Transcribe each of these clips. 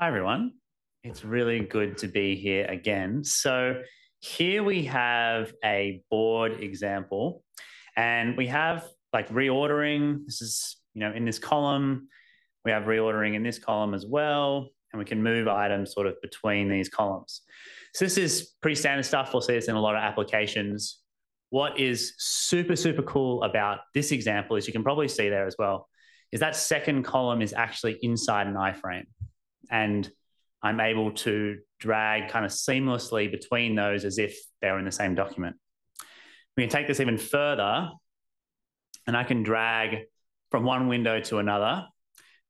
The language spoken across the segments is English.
Hi, everyone. It's really good to be here again. So here we have a board example, and we have like reordering. This is, in this column, we have reordering in this column as well, and we can move items sort of between these columns. So this is pretty standard stuff. We'll see this in a lot of applications. What is super, super cool about this example is you can probably see there as well, is that second column is actually inside an iframe. And I'm able to drag kind of seamlessly between those as if they're in the same document. We can take this even further, and I can drag from one window to another.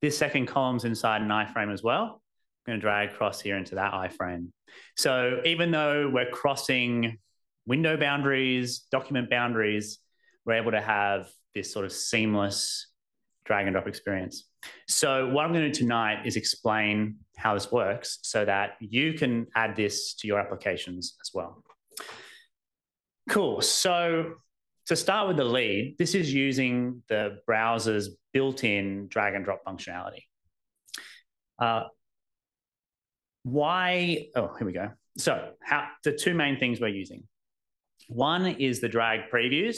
This second column's inside an iframe as well. I'm going to drag across here into that iframe. So even though we're crossing window boundaries, document boundaries, we're able to have this sort of seamless drag and drop experience. So what I'm going to do tonight is explain how this works so that you can add this to your applications as well. Cool. So to start with the lead, this is using the browser's built-in drag and drop functionality. Oh, here we go. So the two main things we're using. One is the drag previews.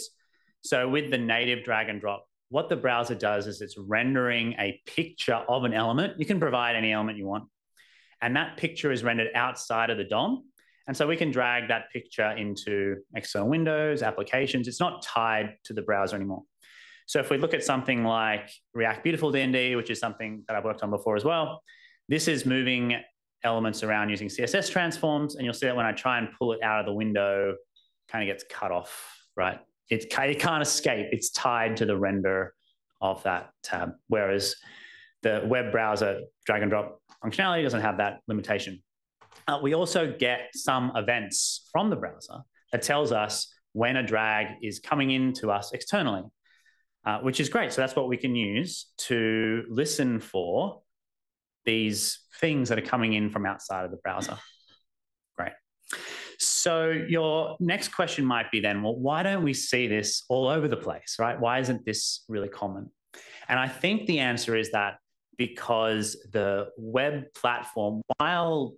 So with the native drag and drop, what the browser does is it's rendering a picture of an element. You can provide any element you want. And that picture is rendered outside of the DOM. And so we can drag that picture into external windows, applications. It's not tied to the browser anymore. So if we look at something like React Beautiful D&D, which is something that I've worked on before as well, this is moving elements around using CSS transforms. And you'll see that when I try and pull it out of the window, kind of gets cut off, right? It can't escape. It's tied to the render of that tab, whereas the web browser drag and drop functionality doesn't have that limitation. We also get some events from the browser that tells us when a drag is coming into us externally, which is great. So that's what we can use to listen for these things that are coming in from outside of the browser. Great. So your next question might be then, well, why don't we see this all over the place, right? Why isn't this really common? And I think the answer is that because the web platform, okay,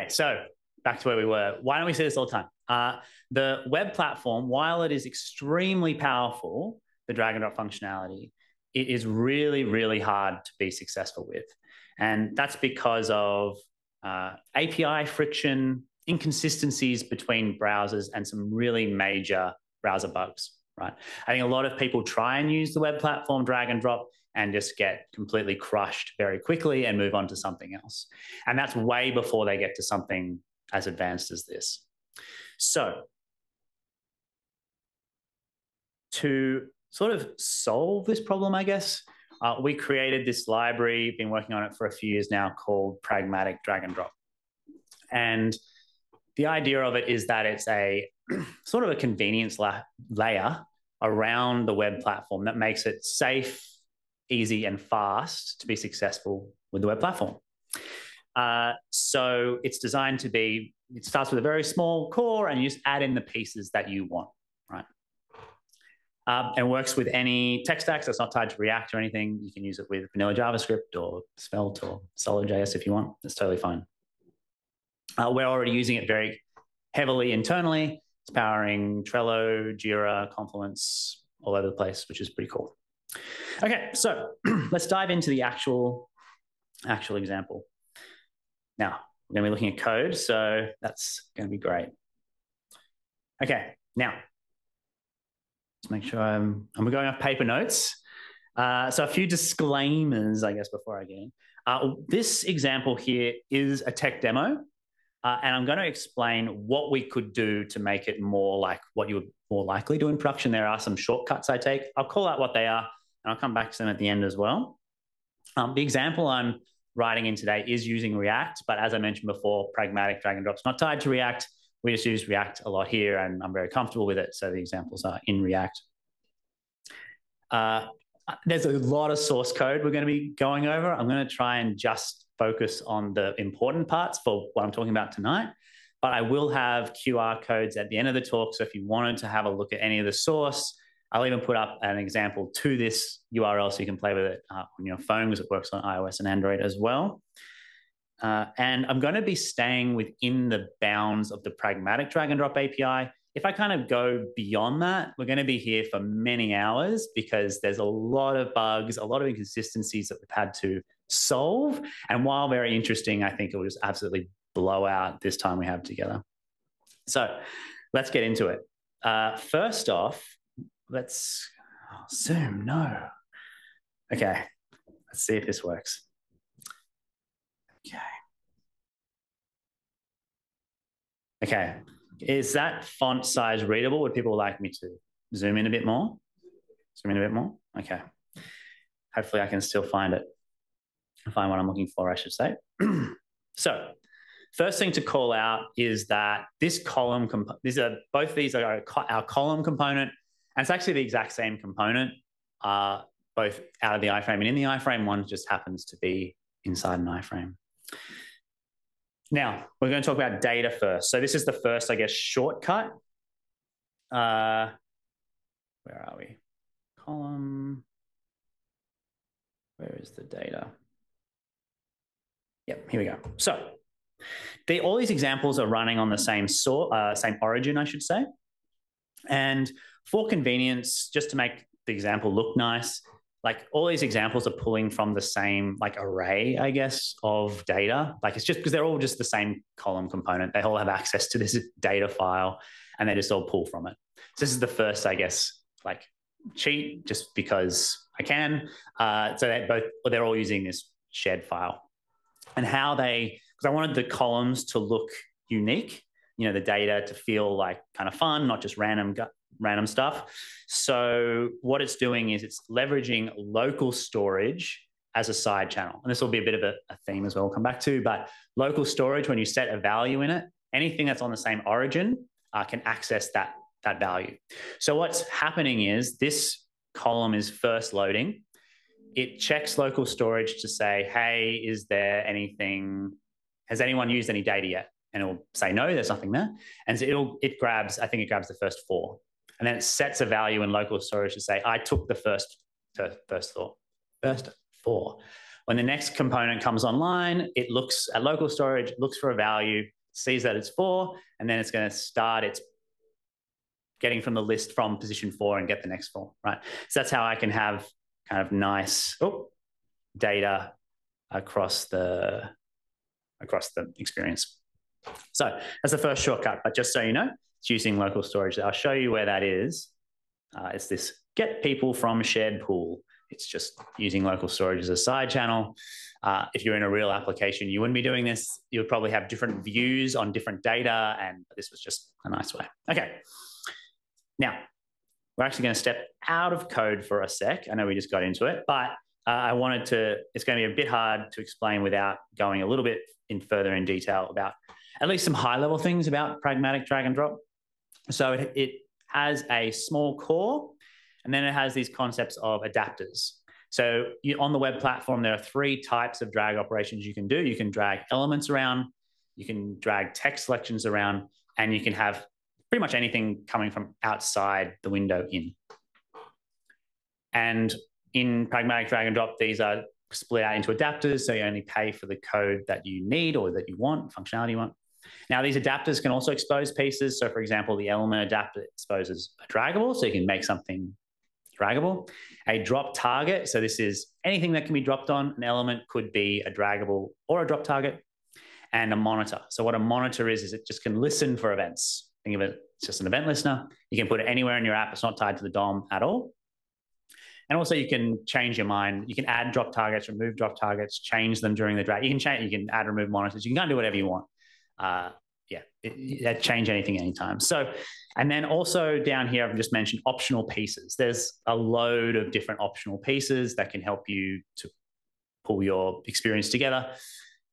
so back to where we were. Why don't we see this all the time? The web platform, while it is extremely powerful, the drag and drop functionality, it is really, really hard to be successful with. And that's because of API friction, inconsistencies between browsers, and some really major browser bugs, right? I think a lot of people try and use the web platform drag and drop and just get completely crushed very quickly and move on to something else. And that's way before they get to something as advanced as this. So to sort of solve this problem, I guess, we created this library, been working on it for a few years now, called Pragmatic Drag and Drop. And the idea of it is that it's a sort of a convenience layer around the web platform that makes it safe, easy, and fast to be successful with the web platform. So it's designed to be, it starts with a very small core and you just add in the pieces that you want, right? And works with any tech stack, so it's not tied to React or anything. You can use it with vanilla JavaScript or Svelte or SolidJS if you want. It's totally fine. We're already using it very heavily internally. It's powering Trello, Jira, Confluence, all over the place, which is pretty cool. Okay, so let's dive into the actual example. Now, we're going to be looking at code, so that's going to be great. Okay, now, let's make sure I'm going off paper notes. So a few disclaimers, I guess, before I get in. This example here is a tech demo. And I'm going to explain what we could do to make it more like what you would more likely do in production. There are some shortcuts I take. I'll call out what they are, and I'll come back to them at the end as well. The example I'm writing in today is using React, but as I mentioned before, Pragmatic Drag and Drop's not tied to React. We just use React a lot here, and I'm very comfortable with it, so the examples are in React. There's a lot of source code we're going to be going over. I'm going to try and just focus on the important parts for what I'm talking about tonight, but I will have QR codes at the end of the talk. So if you wanted to have a look at any of the source, I'll even put up an example to this URL so you can play with it on your phone because it works on iOS and Android as well. And I'm going to be staying within the bounds of the pragmatic drag and drop API. If I kind of go beyond that, we're going to be here for many hours because there's a lot of bugs, a lot of inconsistencies that we've had to solve. And while very interesting, I think it will just absolutely blow out this time we have together. So let's get into it. First off, let's Zoom. No. Okay. Let's see if this works. Okay. Okay. Is that font size readable? Would people like me to zoom in a bit more? Zoom in a bit more? Okay. Hopefully I can still find it. Find what I'm looking for, I should say. So first thing to call out is that this column, both these are our column component, and it's actually the exact same component, both out of the iframe and in the iframe. One just happens to be inside an iframe. Now, we're going to talk about data first. So this is the first, I guess, shortcut. Where are we? Column. Where is the data? Yep, here we go. So all these examples are running on the same origin, I should say. And for convenience, just to make the example look nice, like all these examples are pulling from the same like array, I guess, of data. Like it's just because they're all just the same column component. They all have access to this data file and they just all pull from it. So this is the first, I guess, like cheat just because I can. So they're all using this shared file. And how because I wanted the columns to look unique, the data to feel like kind of fun, not just random stuff. So what it's doing is it's leveraging local storage as a side channel. And this will be a bit of a theme as well, we'll come back to, but local storage, when you set a value in it, anything that's on the same origin can access that value. So what's happening is this column is first loading. It checks local storage to say, hey, has anyone used any data yet? And it will say, no, there's nothing there. And so it grabs the first 4. And then it sets a value in local storage to say, I took the first 4. When the next component comes online, it looks at local storage, looks for a value, sees that it's 4, and then it's going to start its getting from the list from position 4 and get the next 4, right? So that's how I can have kind of nice data across the experience. So that's the first shortcut, but just so you know, it's using local storage. I'll show you where that is. It's this get people from shared pool. It's just using local storage as a side channel. If you're in a real application, you wouldn't be doing this. You would probably have different views on different data, and this was just a nice way. Okay. Now, we're actually going to step out of code for a sec. I know we just got into it, but it's going to be a bit hard to explain without going a little bit further in detail about at least some high-level things about pragmatic drag and drop. So it has a small core, and then it has these concepts of adapters. So on the web platform, there are 3 types of drag operations you can do. You can drag elements around, you can drag text selections around, and you can have pretty much anything coming from outside the window in. And in pragmatic drag and drop, these are split out into adapters, so you only pay for the code that you need or that you want, functionality you want. Now, these adapters can also expose pieces. So, for example, the element adapter exposes a draggable, so you can make something draggable. A drop target, so this is anything that can be dropped on. An element could be a draggable or a drop target. And a monitor. So what a monitor is it just can listen for events. Think of it, it's just an event listener. You can put it anywhere in your app. It's not tied to the DOM at all. And also you can change your mind. You can add drop targets, remove drop targets, change them during the drag. You can add, remove monitors. You can kind of do whatever you want. Change anything anytime. So, and then also down here, I've just mentioned optional pieces. There's a load of different optional pieces that can help you to pull your experience together.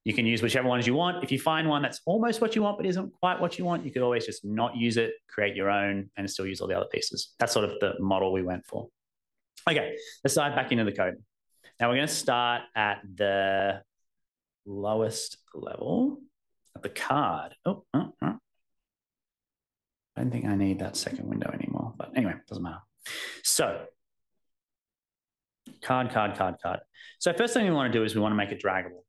You can use whichever ones you want. If you find one that's almost what you want but isn't quite what you want, you could always just not use it, create your own, and still use all the other pieces. That's sort of the model we went for. Okay, let's dive back into the code. Now we're going to start at the lowest level of the card. I don't think I need that second window anymore, but anyway, doesn't matter. So card. So first thing we want to do is we want to make it draggable.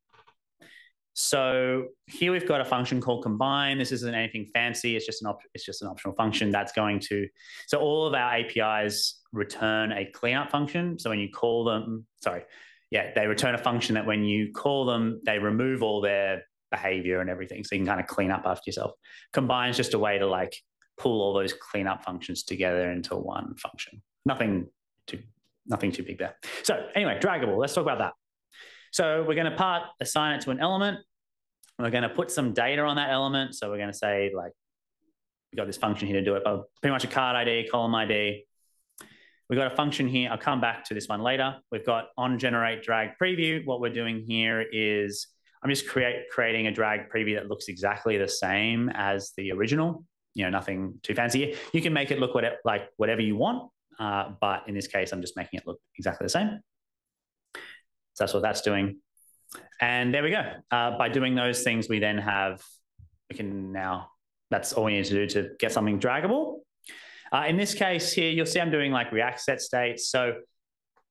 So here we've got a function called combine. This isn't anything fancy. It's just an optional function that's going to. So all of our APIs return a cleanup function. So when you call them, they return a function that when you call them, they remove all their behavior and everything. So you can kind of clean up after yourself. Combine is just a way to like pull all those cleanup functions together into one function. Nothing too big there. So anyway, draggable. Let's talk about that. So we're going to assign it to an element. We're going to put some data on that element. So we're going to say, like, we got this function here to do it, but pretty much a card ID, column ID. We've got a function here. I'll come back to this one later. We've got on generate drag preview. What we're doing here is I'm just creating a drag preview that looks exactly the same as the original. You know, nothing too fancy. You can make it look whatever you want, but in this case, I'm just making it look exactly the same. So that's what that's doing. And there we go. By doing those things, that's all we need to do to get something draggable. In this case here, you'll see I'm doing like React set states. So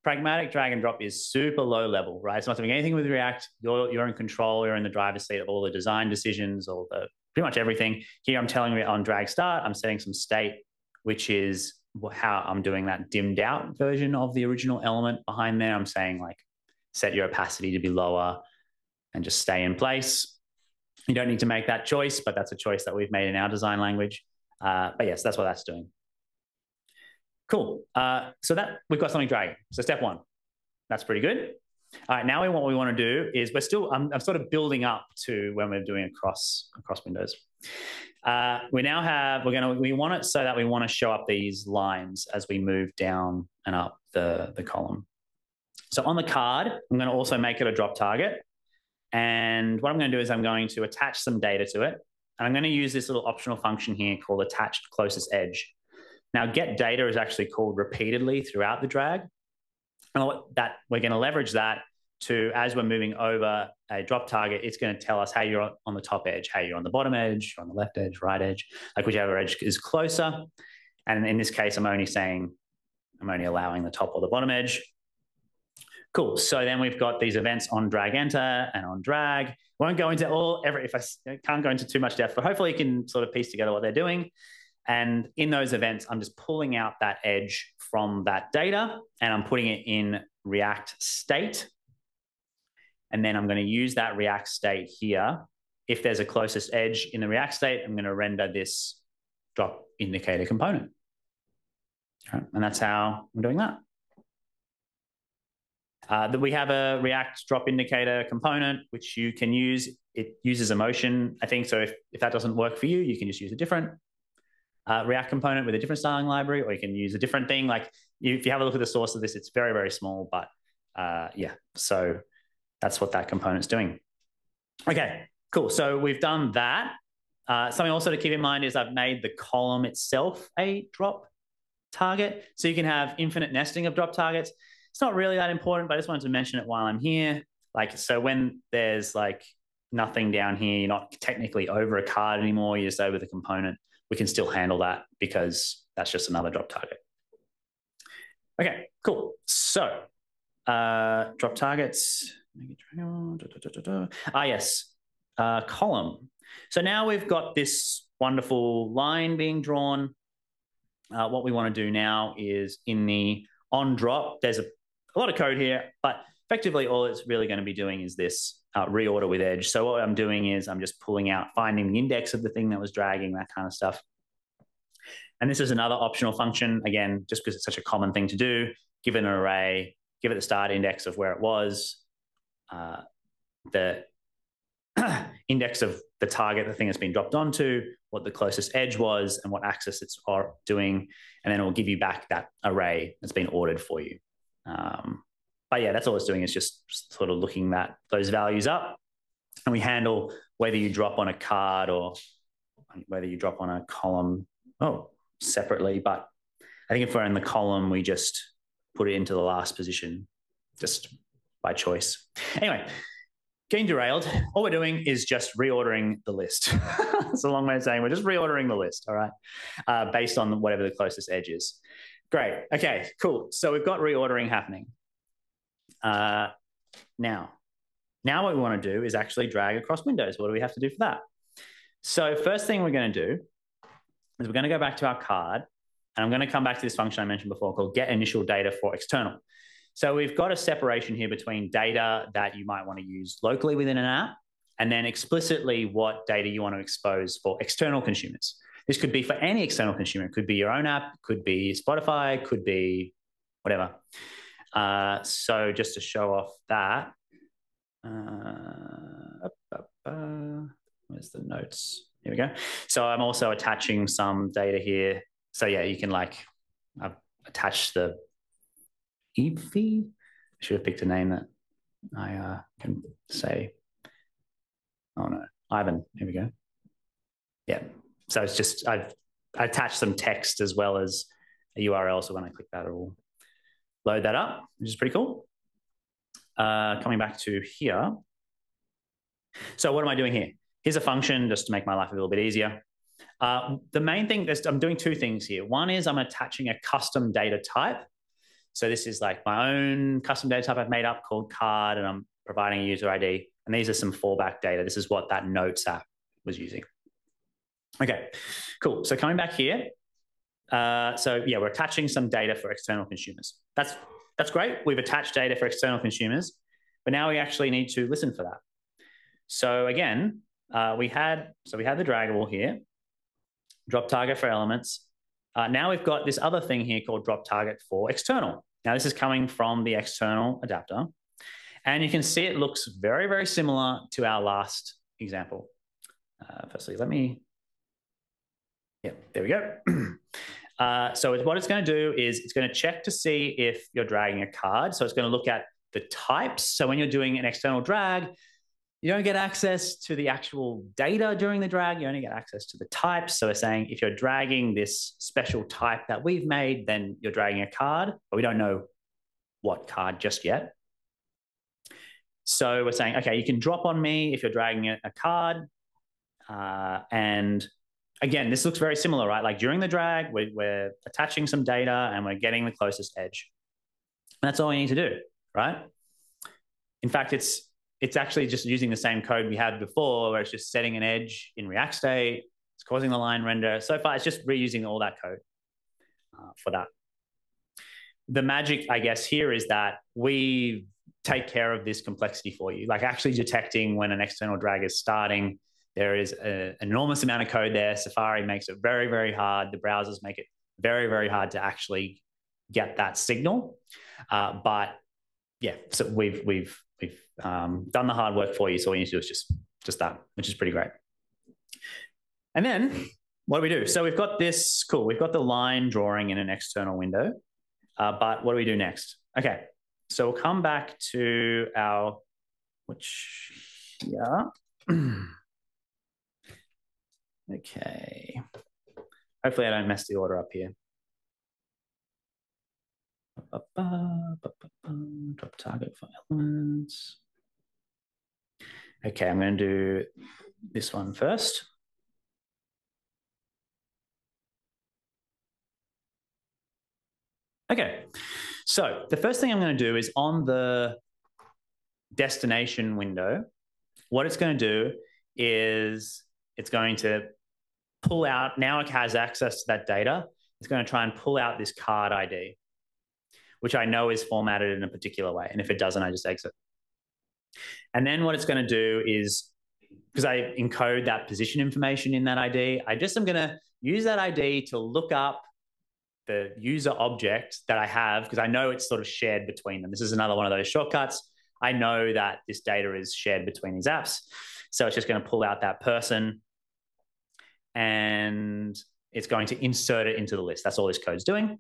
pragmatic drag and drop is super low level, right? It's not doing anything with React. You're in control. You're in the driver's seat of all the design decisions, pretty much everything. Here I'm telling you on drag start, I'm setting some state, which is how I'm doing that dimmed out version of the original element behind there. I'm saying like, set your opacity to be lower and just stay in place. You don't need to make that choice, but that's a choice that we've made in our design language. But yes, that's what that's doing. Cool. So that we've got something dragging. So step one, that's pretty good. All right, now what we want to do is I'm sort of building up to when we're doing across windows. We want it so that we want to show up these lines as we move down and up the column. So on the card, I'm going to also make it a drop target. And what I'm going to do is I'm going to attach some data to it. And I'm going to use this little optional function here called attached closest edge. Now, get data is actually called repeatedly throughout the drag. And we're going to leverage that to, as we're moving over a drop target, it's going to tell us how you're on the top edge, how you're on the bottom edge, on the left edge, right edge, like whichever edge is closer. And in this case, I'm only allowing the top or the bottom edge. Cool. So then we've got these events on drag enter and on drag. Won't go into if I can't go into too much depth, but hopefully you can sort of piece together what they're doing. And in those events, I'm just pulling out that edge from that data and I'm putting it in React state. And then I'm going to use that React state here. If there's a closest edge in the React state, I'm going to render this drop indicator component. Okay. And that's how I'm doing that. We have a React drop indicator component, which you can use. It uses emotion, I think. So if that doesn't work for you, you can just use a different React component with a different styling library, or you can use a different thing. Like if you have a look at the source of this, it's very, very small, but yeah. So that's what that component's doing. Okay, cool. So we've done that. Something also to keep in mind is I've made the column itself a drop target. So you can have infinite nesting of drop targets. It's not really that important, but I just wanted to mention it while I'm here. Like, so when there's like nothing down here, you're not technically over a card anymore, you're just over the component, we can still handle that because that's just another drop target. Okay, cool. So drop targets. Yes, column. So now we've got this wonderful line being drawn. What we want to do now is in the on drop, there's a lot of code here, but effectively all it's really going to be doing is this reorder with edge. So what I'm doing is I'm just finding the index of the thing that was dragging, that kind of stuff. And this is another optional function, again, just because it's such a common thing to do, give it an array, give it the start index of where it was, the index of the target, the thing that's been dropped onto, what the closest edge was, and what axis it's doing, and then it will give you back that array that's been ordered for you. But yeah, that's all it's doing is just sort of looking those values up, and we handle whether you drop on a card or whether you drop on a column separately. But I think if we're in the column, we just put it into the last position just by choice. Anyway, getting derailed. All we're doing is just reordering the list. That's a long way of saying we're just reordering the list, all right, based on whatever the closest edge is. Great. Okay, cool. So we've got reordering happening. Now what we want to do is actually drag across windows. What do we have to do for that? So first thing we're going to do is we're going to go back to our card, and I'm going to come back to this function I mentioned before called get initial data for external. So we've got a separation here between data that you might want to use locally within an app and then explicitly what data you want to expose for external consumers. This could be for any external consumer. It could be your own app, could be Spotify, could be whatever. So just to show off that, where's the notes? Here we go. So I'm also attaching some data here. So yeah, you can I've attached the feed. I should have picked a name that I can say. Oh no, Ivan. Here we go. Yeah. So it's just I've attached some text as well as a URL. So when I click that, it will load that up, which is pretty cool. Coming back to here. So what am I doing here? Here's a function just to make my life a little bit easier. The main thing is I'm doing two things here. One is I'm attaching a custom data type. So this is like my own custom data type I've made up called card, and I'm providing a user ID. And these are some fallback data. This is what that Notes app was using. Okay, cool. So coming back here. So yeah, we're attaching some data for external consumers. That's great. We've attached data for external consumers, but now we actually need to listen for that. So again, we had the draggable here, drop target for elements. Now we've got this other thing here called drop target for external. Now this is coming from the external adapter. And you can see it looks very, very similar to our last example. Firstly, there we go. So what it's going to do is it's going to check to see if you're dragging a card. So it's going to look at the types. So when you're doing an external drag, you don't get access to the actual data during the drag. You only get access to the types. So we're saying if you're dragging this special type that we've made, then you're dragging a card, but we don't know what card just yet. So we're saying, okay, you can drop on me if you're dragging a card. And again, this looks very similar, right? Like during the drag, we're attaching some data and we're getting the closest edge. And that's all we need to do, right? In fact, it's actually just using the same code we had before, where it's just setting an edge in React state. It's causing the line render. So far, it's just reusing all that code for that. The magic, I guess, here is that we take care of this complexity for you, like actually detecting when an external drag is starting. There is an enormous amount of code there. Safari makes it very, very hard. The browsers make it very, very hard to actually get that signal. But yeah, so we've done the hard work for you. So all you need to do is just that, which is pretty great. And then what do we do? So we've got this, cool. We've got the line drawing in an external window. But what do we do next? Okay, so we'll come back to our, okay. Hopefully I don't mess the order up here. Drop target for elements. Okay, I'm going to do this one first. Okay, so the first thing I'm going to do is on the destination window, what it's going to do is it's going to pull out, now it has access to that data, it's going to try and pull out this card ID, which I know is formatted in a particular way. And if it doesn't, I just exit. And then what it's going to do is, because I encode that position information in that ID, I just am going to use that ID to look up the user object that I have, because I know it's sort of shared between them. This is another one of those shortcuts. I know that this data is shared between these apps. So it's just going to pull out that person and it's going to insert it into the list. That's all this code's doing.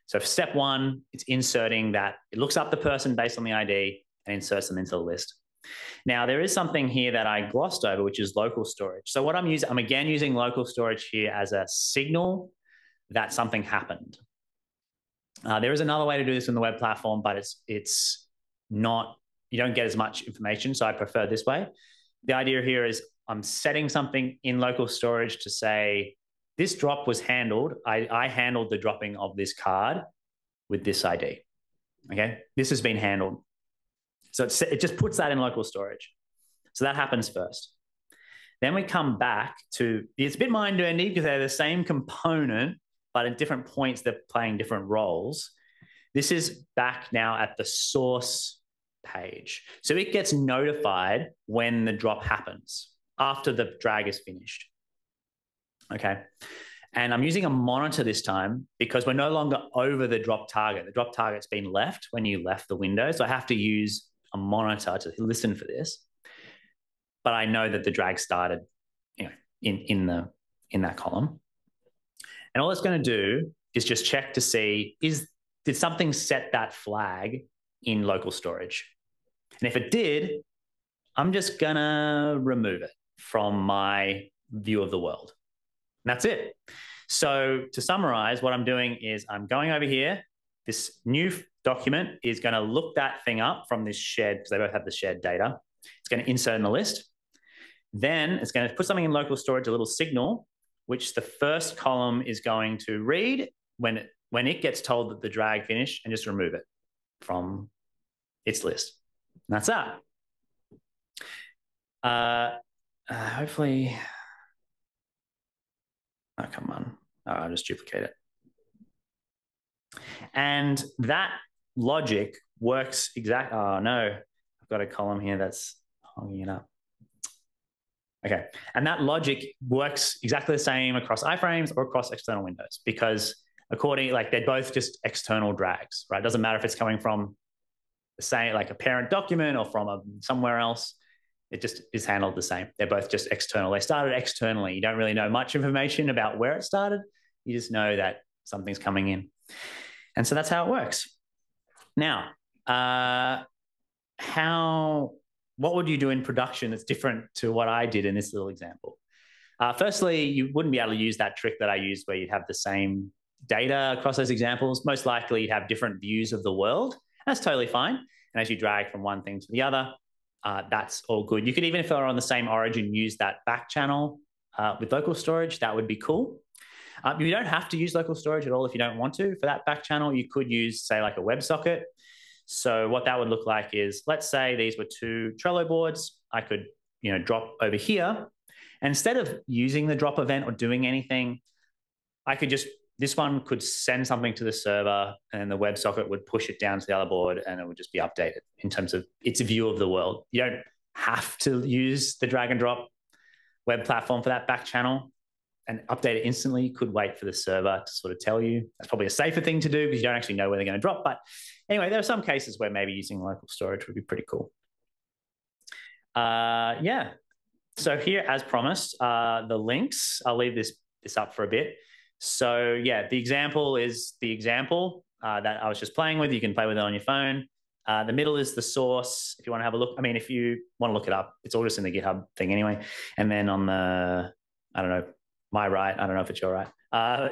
So for step one, it's inserting that. It looks up the person based on the ID and inserts them into the list. Now, there is something here that I glossed over, which is local storage. So what I'm again using local storage here as a signal that something happened. There is another way to do this in the web platform, but it's not, you don't get as much information. So I prefer this way. The idea here is I'm setting something in local storage to say, this drop was handled. I handled the dropping of this card with this ID. Okay, this has been handled. So it just puts that in local storage. So that happens first. Then we come back to, it's a bit mind-bending because they're the same component, but at different points, they're playing different roles. This is back now at the source page. So it gets notified when the drop happens after the drag is finished. Okay. And I'm using a monitor this time because we're no longer over the drop target. The drop target's been left when you left the window. So I have to use a monitor to listen for this. But I know that the drag started, in that column. And all it's going to do is just check to see, did something set that flag in local storage? And if it did, I'm just going to remove it from my view of the world. And that's it. So to summarize, what I'm doing is I'm going over here. This new document is going to look that thing up from this shared, because they both have the shared data. It's going to insert in the list. Then it's going to put something in local storage, a little signal, which the first column is going to read when it gets told that the drag finished, and just remove it from its list. And that's that. Hopefully, oh, come on. I'll just duplicate it. And that logic works exactly. Oh, no. I've got a column here that's hogging it up. Okay. And that logic works exactly the same across iframes or across external windows, because they're both just external drags, right? It doesn't matter if it's coming from, say, like a parent document or from somewhere else. It just is handled the same. They're both just external. They started externally. You don't really know much information about where it started. You just know that something's coming in. And so that's how it works. Now, what would you do in production that's different to what I did in this little example? Firstly, you wouldn't be able to use that trick that I used where you'd have the same data across those examples. Most likely you'd have different views of the world. That's totally fine. And as you drag from one thing to the other, that's all good. You could, even if they're on the same origin, use that back channel with local storage. That would be cool. You don't have to use local storage at all if you don't want to. For that back channel, you could use, say, like a WebSocket. So what that would look like is, let's say these were two Trello boards. I could, drop over here. And instead of using the drop event or doing anything, I could this one could send something to the server, and the WebSocket would push it down to the other board, and it would just be updated in terms of its view of the world. You don't have to use the drag and drop web platform for that back channel and update it instantly. You could wait for the server to sort of tell you. That's probably a safer thing to do because you don't actually know where they're going to drop. But anyway, there are some cases where maybe using local storage would be pretty cool. Yeah. So here, as promised, the links, I'll leave this up for a bit. So yeah, the example is the example that I was just playing with. You can play with it on your phone. The middle is the source. If you want to have a look, I mean, if you want to look it up, it's all just in the GitHub thing anyway. And then on the, I don't know, my right, I don't know if it's your right,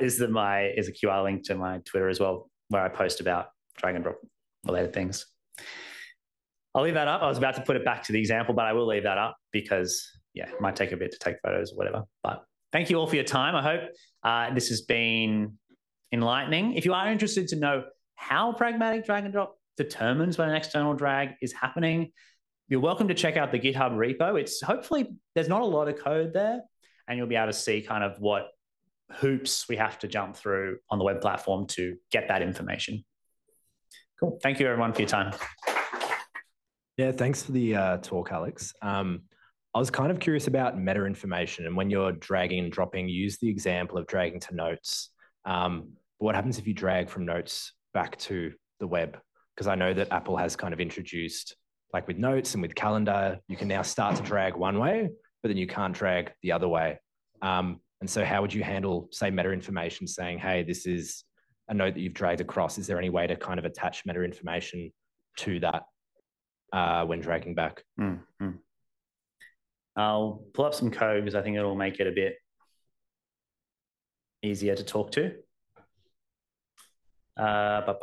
is a QR link to my Twitter as well, where I post about drag and drop related things. I'll leave that up. I was about to put it back to the example, but I will leave that up because, yeah, it might take a bit to take photos or whatever. But thank you all for your time. I hope this has been enlightening. If you are interested to know how pragmatic drag and drop determines when an external drag is happening, you're welcome to check out the GitHub repo. It's hopefully, there's not a lot of code there, and you'll be able to see kind of what hoops we have to jump through on the web platform to get that information. Cool. Thank you, everyone, for your time. Yeah, thanks for the talk, Alex. I was kind of curious about meta information, and when you're dragging and dropping, use the example of dragging to notes. But what happens if you drag from notes back to the web? Because I know that Apple has kind of introduced, like with notes and with calendar, you can now start to drag one way, but then you can't drag the other way. And so how would you handle, say, meta information saying, hey, this is a note that you've dragged across? Is there any way to kind of attach meta information to that when dragging back? Mm-hmm. I'll pull up some code because I think it'll make it a bit easier to talk to. All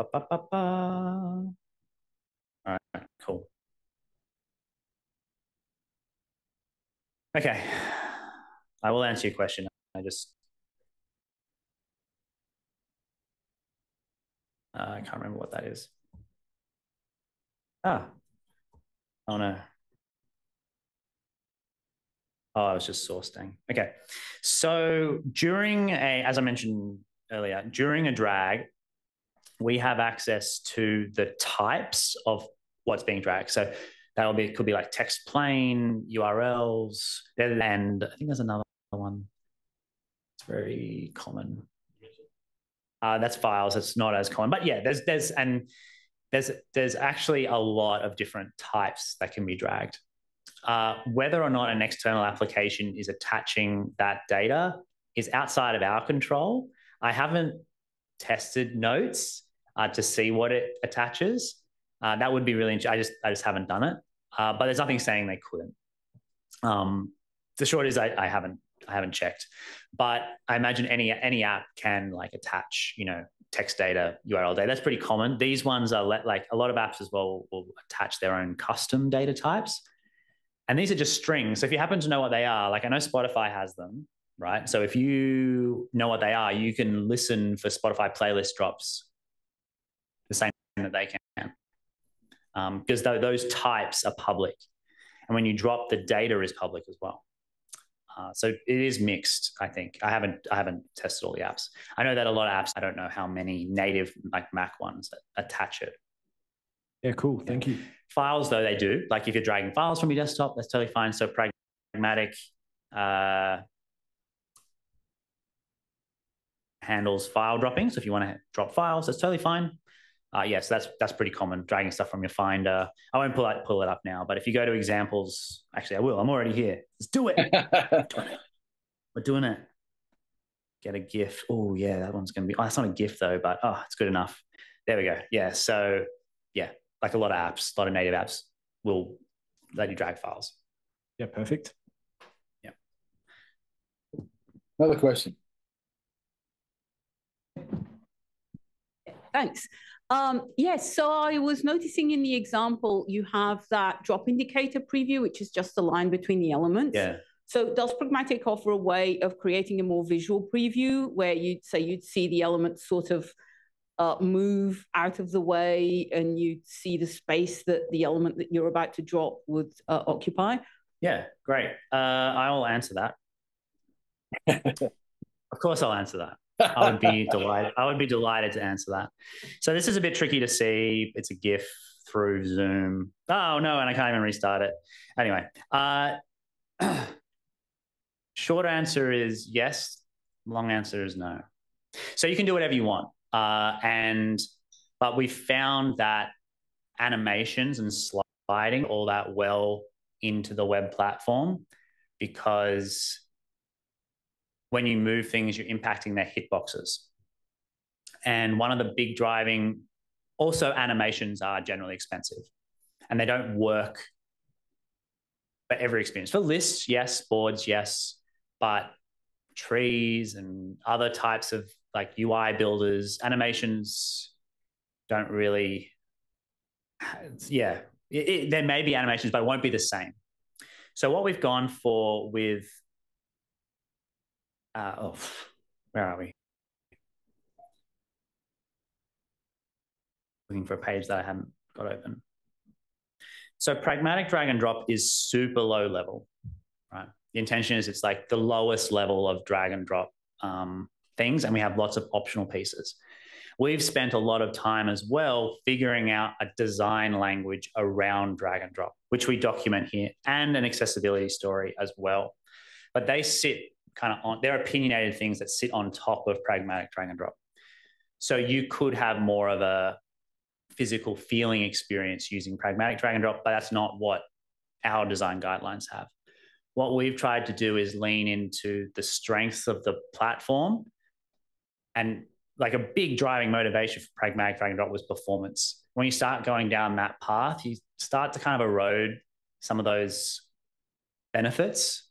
right, cool. Okay, I will answer your question. I just I can't remember what that is. Oh no. Oh, I was just source staying. Okay. So as I mentioned earlier, during a drag, we have access to the types of what's being dragged. So could be like text plain, URLs, and I think there's another one. It's very common. That's files. It's not as common, but yeah, there's actually a lot of different types that can be dragged. Whether or not an external application is attaching that data is outside of our control. I haven't tested notes to see what it attaches. That would be really interesting. I just haven't done it, but there's nothing saying they couldn't. The short is I haven't checked, but I imagine any app can like attach text data, URL data. That's pretty common. These ones are like a lot of apps as well will attach their own custom data types. And these are just strings. So if you happen to know what they are, like I know Spotify has them, right? So if you know what they are, you can listen for Spotify playlist drops the same that they can. Because those types are public. And when you drop, the data is public as well. So it is mixed, I think. I haven't tested all the apps. I know that a lot of apps, I don't know how many native like Mac ones that attach it. Yeah, cool. Thank you. Files, though, they do. Like if you're dragging files from your desktop, that's totally fine. So Pragmatic handles file dropping. So if you want to drop files, that's totally fine. Yes, that's pretty common, dragging stuff from your Finder. I won't pull it up now, but if you go to examples, actually I will. I'm already here. Let's do it. We're doing it. Get a GIF. Oh, yeah, that one's going to be... Oh, that's not a GIF, though, but it's good enough. There we go. Yeah, so, yeah, like a lot of apps, a lot of native apps will let you drag files. Yeah, perfect. Yeah. Another question. Thanks. Yes, so I was noticing in the example, you have that drop indicator preview, which is just the line between the elements. Yeah. So does Pragmatic offer a way of creating a more visual preview where you'd see the elements sort of move out of the way and you'd see the space that the element that you're about to drop would occupy? Yeah, great. I will answer that. Of course I'll answer that. I would be delighted. I would be delighted to answer that. So this is a bit tricky to see. It's a GIF through Zoom. Oh no, and I can't even restart it. Anyway, short answer is yes. Long answer is no. So you can do whatever you want, but we found that animations and sliding all that well into the web platform because when you move things, you're impacting their hitboxes. And one of the big driving, also animations are generally expensive and they don't work for every experience. For lists, yes, boards, yes, but trees and other types of like UI builders, animations don't really, yeah, there may be animations, but it won't be the same. So what we've gone for with, where are we? Looking for a page that I haven't got open. So pragmatic drag and drop is super low level, right? The intention is it's like the lowest level of drag and drop things, and we have lots of optional pieces. We've spent a lot of time as well figuring out a design language around drag and drop, which we document here, and an accessibility story as well. But they sit kind of on, they're opinionated things that sit on top of pragmatic drag and drop. So you could have more of a physical feeling experience using pragmatic drag and drop, but that's not what our design guidelines have. What we've tried to do is lean into the strengths of the platform, and like a big driving motivation for pragmatic drag and drop was performance. When you start going down that path, you start to kind of erode some of those benefits.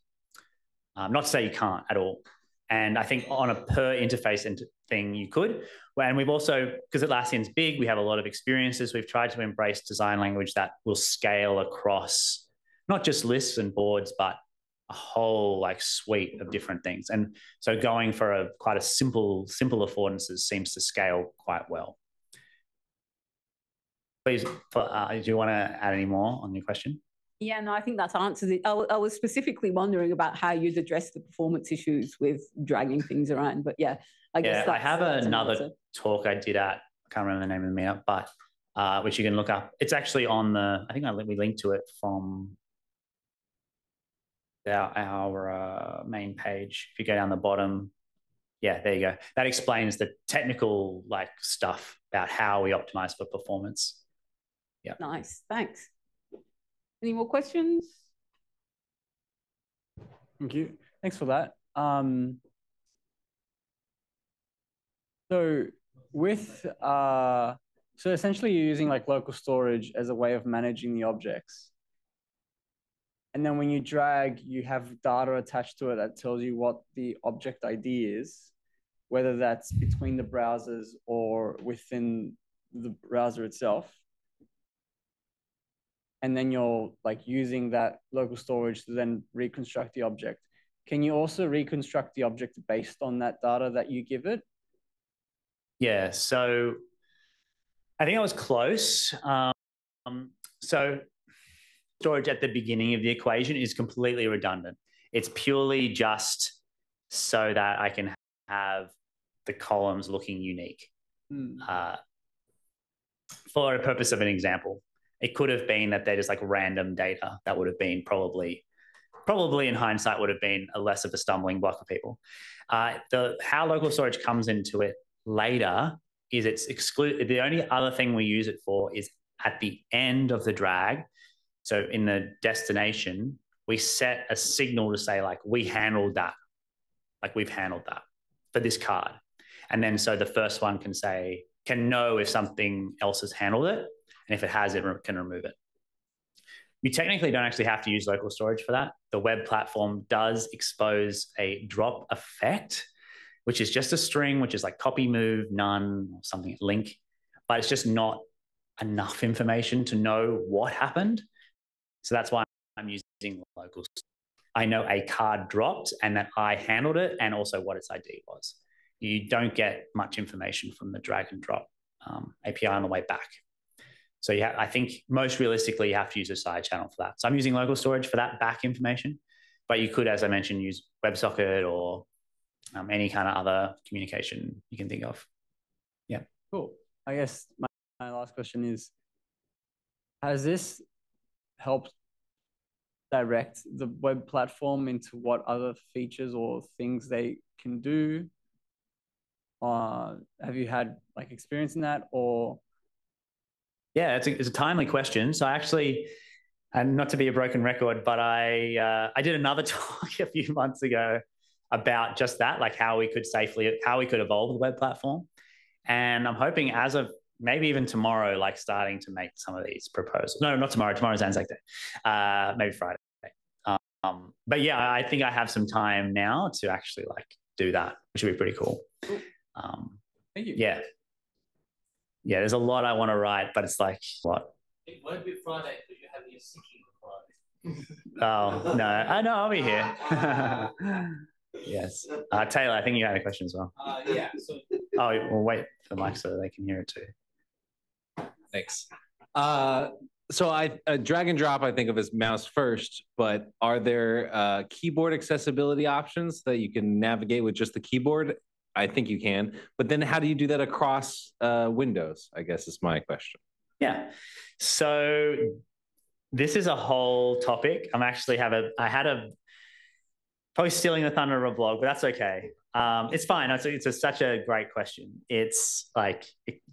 Not to say you can't at all. And I think on a per interface thing, you could. And we've also, because Atlassian's big, we have a lot of experiences. We've tried to embrace design language that will scale across not just lists and boards, but a whole like suite of different things. And so going for quite a simple affordances seems to scale quite well. Please, do you want to add any more on your question? Yeah, no, I think that's answers it. I was specifically wondering about how you'd address the performance issues with dragging things around. But yeah, I guess I have another talk I did at, I can't remember the name of the meetup, but which you can look up. It's actually on the, I think we linked to it from our main page. If you go down the bottom, yeah, there you go. That explains the technical stuff about how we optimize for performance. Yeah. Nice. Thanks. Any more questions? Thank you. Thanks for that. So with so essentially you're using local storage as a way of managing the objects. And then when you drag, you have data attached to it that tells you what the object ID is, whether that's between the browsers or within the browser itself. And then you're using that local storage to then reconstruct the object. Can you also reconstruct the object based on that data that you give it? Yeah, so I think I was close. So storage at the beginning of the equation is completely redundant. It's purely just so that I can have the columns looking unique. For the purpose of an example, it could have been that they're just random data. That would have been probably in hindsight would have been a less of a stumbling block for people. How local storage comes into it later is it's exclude. The only other thing we use it for is at the end of the drag. So in the destination, we set a signal to say we handled that, we've handled that for this card. And then so the first one can know if something else has handled it. And if it has, it can remove it. You technically don't actually have to use local storage for that. The web platform does expose a drop effect, which is just a string, which is copy, move, none, or something, link. But it's just not enough information to know what happened. So that's why I'm using local storage. I know a card dropped and that I handled it and also what its ID was. You don't get much information from the drag and drop API on the way back. So I think most realistically, you have to use a side channel for that. So I'm using local storage for that back information, but you could, as I mentioned, use WebSocket or any kind of other communication you can think of. Yeah. Cool. I guess my last question is, has this helped direct the web platform into what other features or things they can do? Have you had experience in that, or? Yeah, it's a timely question. So actually, and not to be a broken record, but I did another talk a few months ago about just that, how we could evolve the web platform. And I'm hoping as of maybe even tomorrow, starting to make some of these proposals. No, not tomorrow. Tomorrow's Anzac Day. Maybe Friday. But yeah, I think I have some time now to actually do that, which would be pretty cool. Thank you. Yeah. Yeah, there's a lot I want to write, but it's what? It won't be Friday because you're having a sickie Friday. Oh, no. I know, I'll be here. Yes. Taylor, I think you had a question as well. Yeah. So... Oh, we'll wait for the mic so they can hear it too. Thanks. So I drag and drop I think of as mouse first, but are there keyboard accessibility options that you can navigate with just the keyboard? I think you can, but then how do you do that across Windows, I guess is my question. Yeah, so this is a whole topic. I had probably stealing the thunder of a blog, but that's okay. It's fine. It's such a great question. It's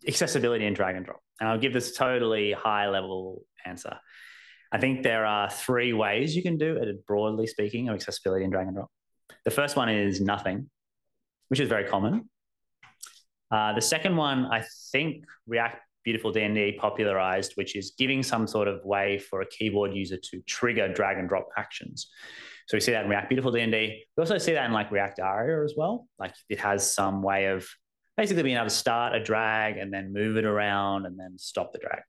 accessibility and drag and drop. And I'll give this totally high level answer. I think there are 3 ways you can do it, broadly speaking, of accessibility and drag and drop. The first one is nothing, which is very common. The second one, I think React Beautiful D&D popularized, which is giving some sort of way for a keyboard user to trigger drag and drop actions. So we see that in React Beautiful D&D. We also see that in React Aria as well. It has some way of basically being able to start a drag and then move it around and then stop the drag.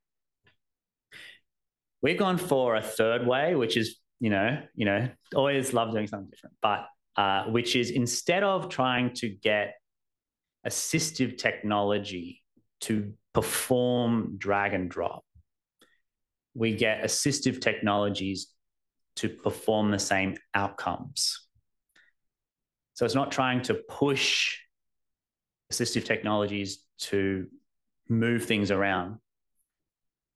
We've gone for a third way, which is, always love doing something different, but which is instead of trying to get assistive technology to perform drag and drop, we get assistive technologies to perform the same outcomes. So it's not trying to push assistive technologies to move things around.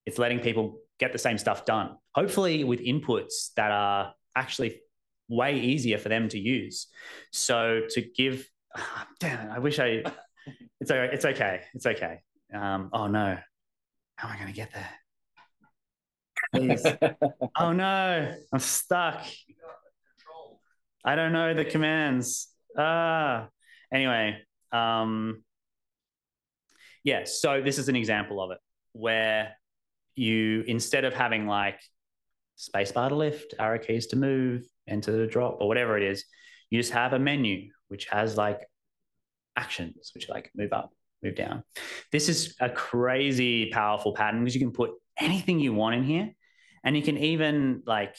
It's letting people get the same stuff done, hopefully with inputs that are actually way easier for them to use. So to give, damn it, I wish it's okay. It's okay. Oh no, how am I going to get there? Please. Oh no, I'm stuck. I don't know the commands. Anyway, yeah, so this is an example of it where you, instead of having like spacebar to lift, arrow keys to move, enter to drop, or whatever it is, you just have a menu which has like actions, which like move up, move down. This is a crazy powerful pattern because you can put anything you want in here, and you can even like,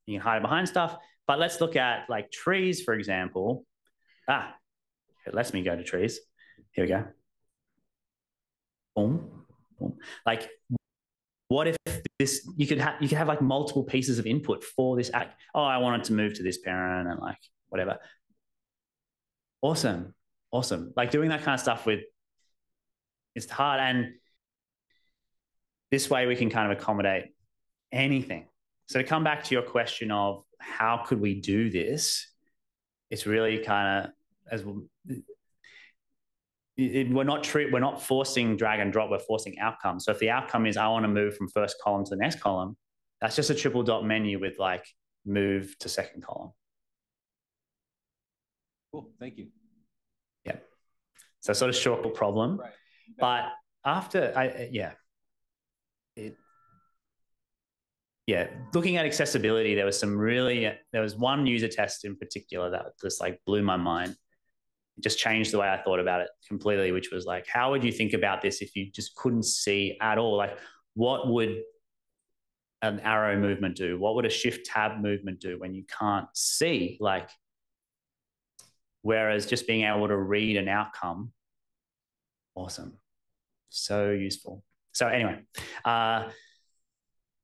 you can hide it behind stuff. But let's look at like trees, for example. It lets me go to trees. Here we go. Boom, boom. Like, what if this, you could have like multiple pieces of input for this act. Oh, I want it to move to this parent and like whatever. Awesome. Like doing that kind of stuff it's hard. And this way we can kind of accommodate anything. So to come back to your question of how could we do this, it's really kind of, as we're not forcing drag and drop, we're forcing outcomes. So if the outcome is I want to move from first column to the next column, that's just a triple dot menu with like move to second column. Cool, thank you. Yeah. So sort of short problem. Right. But after, looking at accessibility, there was one user test in particular that just like blew my mind. It just changed the way I thought about it completely, which was like, how would you think about this if you just couldn't see at all? Like, what would an arrow movement do? What would a shift tab movement do when you can't see? Like, whereas just being able to read an outcome, awesome. So useful. So anyway,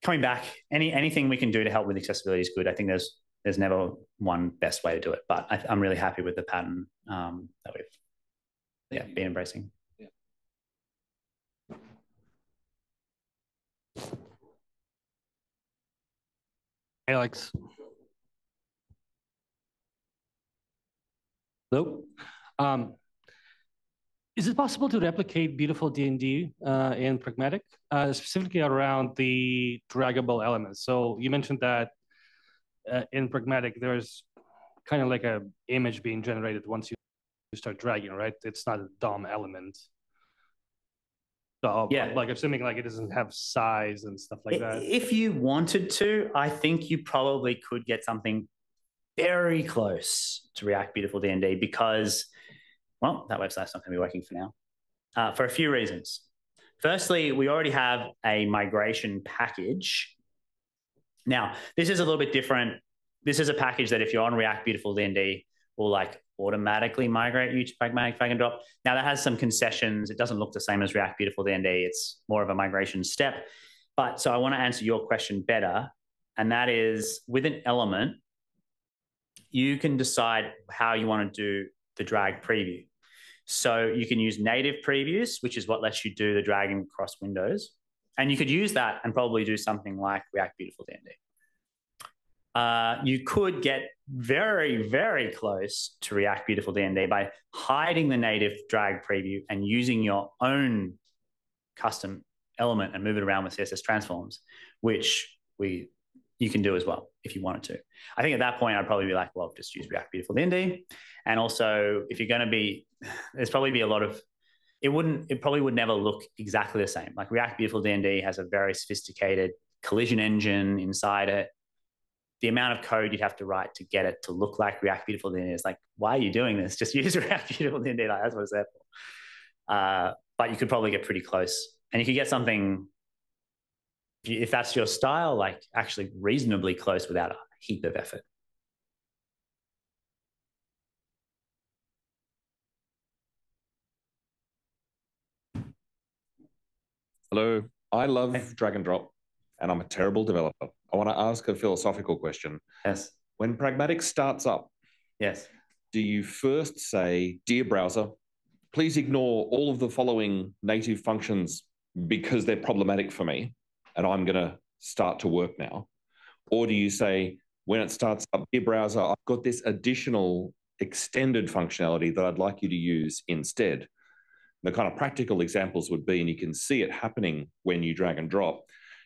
coming back, anything we can do to help with accessibility is good. I think there's never one best way to do it, but I'm really happy with the pattern that we've been embracing. Yeah. Alex. Hello. Is it possible to replicate beautiful D&D in Pragmatic, specifically around the draggable elements? So you mentioned that in Pragmatic, there's kind of like a image being generated once you start dragging, right? It's not a DOM element. So yeah, like assuming like it doesn't have size and stuff like that. If you wanted to, I think you probably could get something very close to React Beautiful D&D because, well, that website's not going to be working for now for a few reasons. Firstly, we already have a migration package. Now, this is a little bit different. This is a package that if you're on React Beautiful D&D will like automatically migrate you to Pragmatic drag and drop. Now, that has some concessions. It doesn't look the same as React Beautiful D&D. It's more of a migration step. But so I want to answer your question better, and that is with an element, you can decide how you want to do the drag preview. So you can use native previews, which is what lets you do the dragging across windows. And you could use that and probably do something like React Beautiful D&D. You could get very, very close to React Beautiful D&D by hiding the native drag preview and using your own custom element and move it around with CSS transforms, which you can do as well if you wanted to. I think at that point, I'd probably be like, well, just use React Beautiful D&D. And also, if you're going to be, there's probably be a lot of, it probably would never look exactly the same. Like React Beautiful D&D has a very sophisticated collision engine inside it. The amount of code you'd have to write to get it to look like React Beautiful D&D is like, why are you doing this? Just use React Beautiful D&D. Like, that's what it's there for. But you could probably get pretty close. And you could get something, if that's your style, like actually reasonably close without a heap of effort. Hello. I love drag and drop and I'm a terrible developer. I want to ask a philosophical question. Yes. When Pragmatic starts up, yes, do you first say, dear browser, please ignore all of the following native functions because they're problematic for me and I'm going to start to work now? Or do you say, when it starts up, dear browser, I've got this additional extended functionality that I'd like you to use instead? The kind of practical examples would be, and you can see it happening when you drag and drop,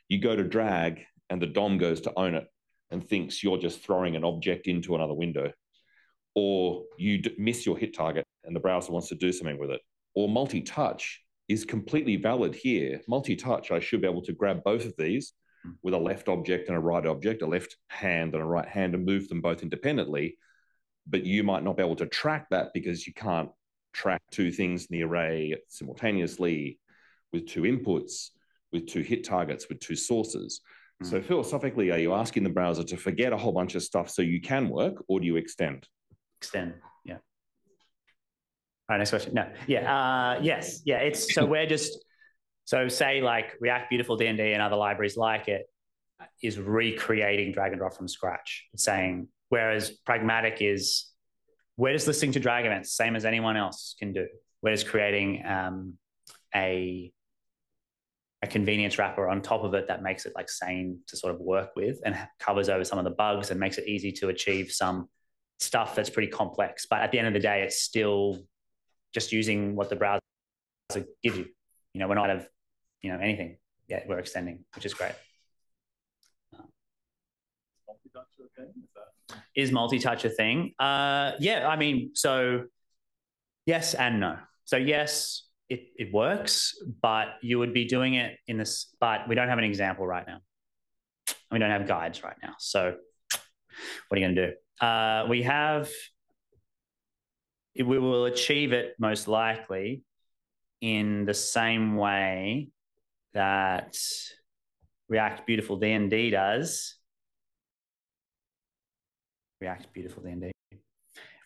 you go to drag and the DOM goes to own it and thinks you're just throwing an object into another window. Or you miss your hit target and the browser wants to do something with it. Or multi-touch is completely valid here. Multi-touch, I should be able to grab both of these with a left object and a right object, a left hand and a right hand, and move them both independently. But you might not be able to track that because you can't track two things in the array simultaneously with two inputs, with two hit targets, with two sources. So philosophically, are you asking the browser to forget a whole bunch of stuff so you can work, or do you extend? Extend, yeah. All right, next question. No, yeah, yes, yeah. It's so we're just say like React Beautiful D&D and other libraries like it is recreating drag and drop from scratch. It's saying, whereas Pragmatic is we're just listening to drag events, same as anyone else can do. We're just creating a convenience wrapper on top of it that makes it like sane to sort of work with and covers over some of the bugs and makes it easy to achieve some stuff that's pretty complex. But at the end of the day, it's still just using what the browser gives you. You know, we're not anything. Yeah, we're extending, which is great. Is multi-touch a thing? Yeah, I mean, so yes and no. So yes, it works, but you would be doing it in this, but we don't have an example right now. We don't have guides right now. So what are you going to do? We will achieve it most likely in the same way that React Beautiful D&D does. React Beautiful D&D,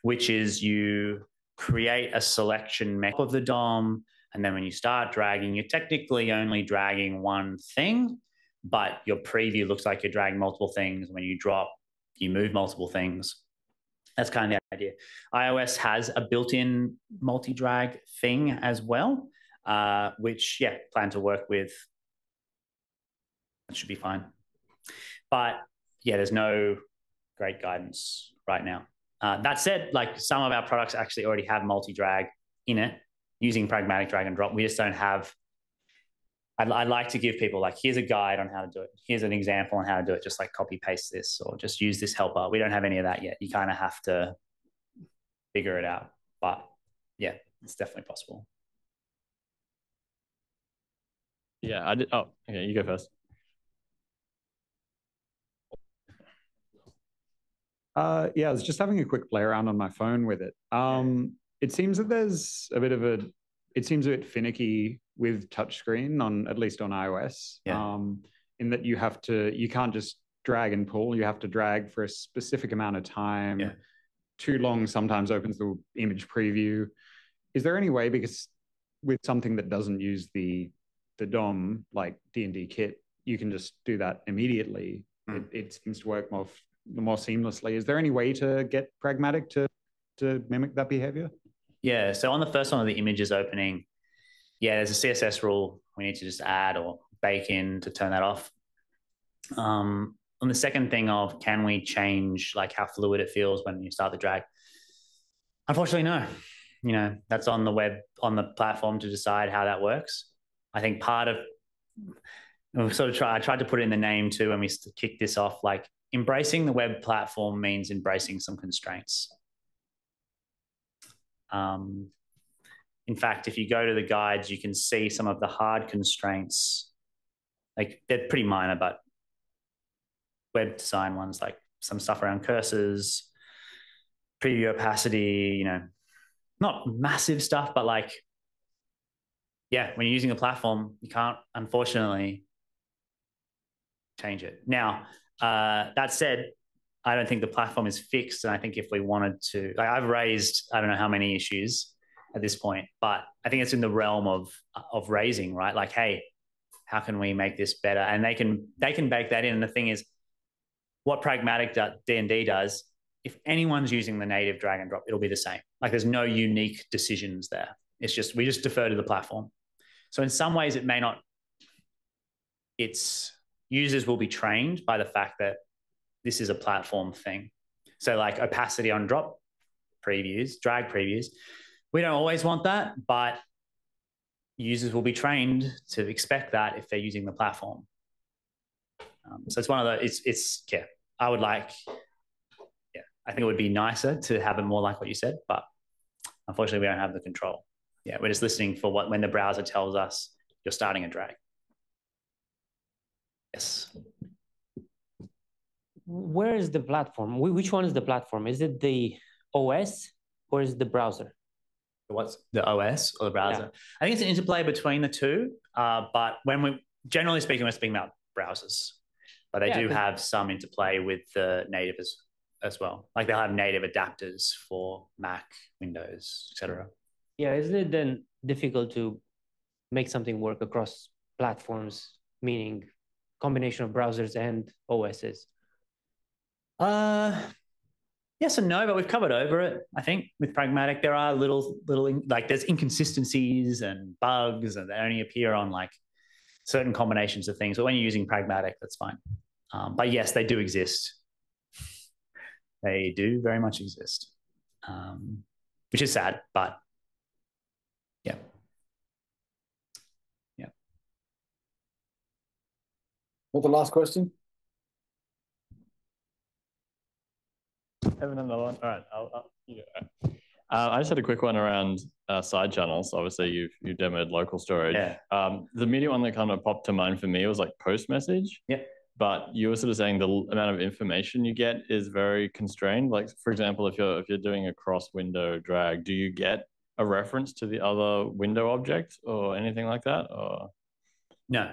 which is you create a selection map of the DOM, and then when you start dragging, you're technically only dragging one thing, but your preview looks like you're dragging multiple things. When you drop, you move multiple things. That's kind of the idea. iOS has a built-in multi-drag thing as well, which, yeah, plan to work with. That should be fine. But, yeah, there's no great guidance right now. That said, like some of our products actually already have multi-drag in it using Pragmatic drag and drop. We just don't have, I'd like to give people like, here's a guide on how to do it. Here's an example on how to do it. Just like copy paste this or just use this helper. We don't have any of that yet. You kind of have to figure it out. But yeah, it's definitely possible. Yeah, oh, okay, you go first. Yeah, I was just having a quick play around on my phone with it. It seems that there's a bit of it seems a bit finicky with touchscreen at least on iOS. Yeah. In that you can't just drag and pull. You have to drag for a specific amount of time. Yeah. Too long sometimes opens the image preview. Is there any way, because with something that doesn't use the DOM like D&D Kit, you can just do that immediately? It seems to work more seamlessly. Is there any way to get Pragmatic to mimic that behavior? Yeah, so on the first one of the images opening, yeah, there's a CSS rule we need to just add or bake in to turn that off. On the second thing of can we change like how fluid it feels when you start the drag? Unfortunately, no. You know, that's on the web, on the platform to decide how that works. I think part of, I tried to put it in the name too when we kicked this off, like embracing the web platform means embracing some constraints. In fact, if you go to the guides, you can see some of the hard constraints. Like they're pretty minor, but web design ones, like some stuff around cursors, preview opacity, you know, not massive stuff, but like, yeah, when you're using a platform, you can't, unfortunately, change it. Now, that said, I don't think the platform is fixed. And I think if we wanted to, like I've raised, I don't know how many issues at this point, but I think it's in the realm of raising, right? Like, hey, how can we make this better? And they can bake that in. And the thing is, what pragmatic D&D does, if anyone's using the native drag and drop, it'll be the same. Like there's no unique decisions there. It's just, we just defer to the platform. So in some ways it may not, its users will be trained by the fact that this is a platform thing. So like opacity on drop previews, drag previews, we don't always want that, but users will be trained to expect that if they're using the platform. So it's one of the, yeah, I would like, yeah, I think it would be nicer to have it more like what you said, but unfortunately we don't have the control. Yeah, we're just listening for when the browser tells us you're starting a drag. Yes. Where is the platform? Which one is the platform? Is it the OS or is it the browser? What's the OS or the browser? Yeah. I think it's an interplay between the two, but generally speaking, we're speaking about browsers, but they do have some interplay with the native as well. Like they'll have native adapters for Mac, Windows, etc. Yeah, isn't it then difficult to make something work across platforms, meaning combination of browsers and OSs? Yes and no, but we've covered over it. I think with pragmatic, there are little like there's inconsistencies and bugs, and they only appear on like certain combinations of things. But when you're using pragmatic, that's fine. But yes, they do exist. They do very much exist, which is sad, but yeah. Yeah. What the last question? Having another one. All right. I just had a quick one around side channels. Obviously, you've demoed local storage. Yeah. The immediate one that kind of popped to mind for me was like post message. Yeah. But you were sort of saying the amount of information you get is very constrained. Like, for example, if you're doing a cross window drag, do you get a reference to the other window object or anything like that? Or no,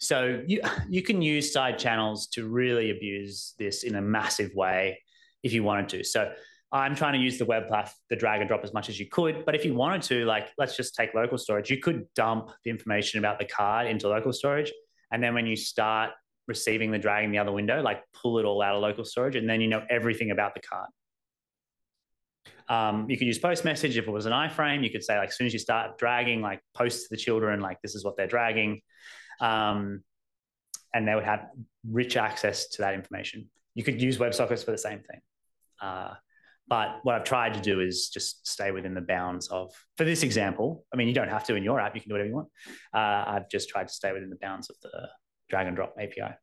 so you can use side channels to really abuse this in a massive way if you wanted to. So I'm trying to use the web platform, the drag and drop as much as you could. But if you wanted to, like, let's just take local storage, you could dump the information about the card into local storage. And then when you start receiving the drag in the other window, like pull it all out of local storage, and then you know everything about the card. You could use post message if it was an iframe. You could say, like, as soon as you start dragging, like post to the children, like this is what they're dragging. And they would have rich access to that information. You could use WebSockets for the same thing. But what I've tried to do is just stay within the bounds of, for this example, I mean, you don't have to in your app, you can do whatever you want. I've just tried to stay within the bounds of the drag and drop API.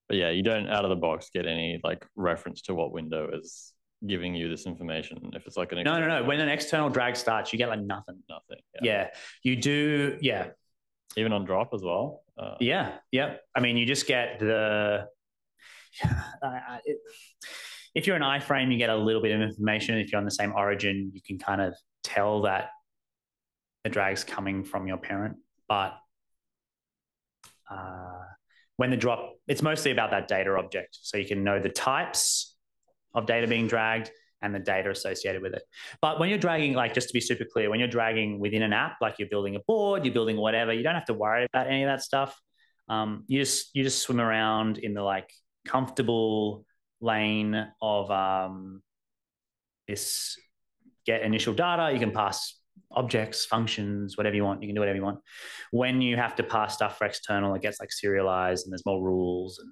But yeah, you don't out of the box get any like reference to what window is giving you this information. If it's like an no. When an external drag starts, you get like nothing. Yeah. You do. Yeah. Even on drop as well. Yeah. I mean, you just get the. If you're an iframe, you get a little bit of information. If you're on the same origin, you can kind of tell that the drag's coming from your parent. But when the drop, it's mostly about that data object. So you can know the types of data being dragged and the data associated with it. But when you're dragging, like, just to be super clear, when you're dragging within an app, like you're building a board, you're building whatever, you don't have to worry about any of that stuff. You just swim around in the like comfortable lane of this get initial data. You can pass objects, functions, whatever you want. You can do whatever you want. When you have to pass stuff for external, it gets like serialized and there's more rules, and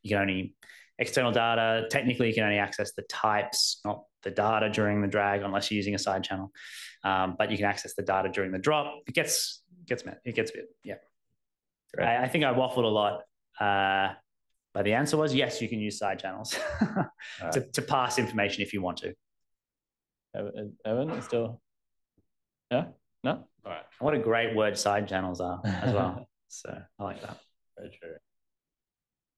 you can only external data. Technically, you can only access the types, not the data during the drag, unless you're using a side channel. But you can access the data during the drop. It gets a bit, yeah. I think I waffled a lot. But the answer was yes, you can use side channels to pass information if you want to. Evan, still? Yeah? No? All right. What a great word side channels are as well. So I like that. Very true.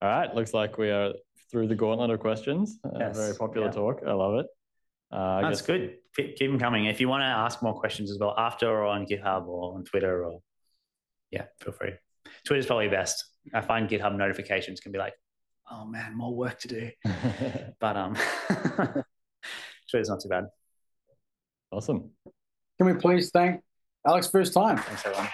All right. Looks like we are through the gauntlet of questions. Yes. Very popular talk. I love it. That's good. Keep them coming. If you want to ask more questions as well, after or on GitHub or on Twitter, or feel free. Twitter's probably best. I find GitHub notifications can be like, oh man, more work to do. But Twitter's not too bad. Awesome. Can we please thank Alex for his time? Thanks, everyone.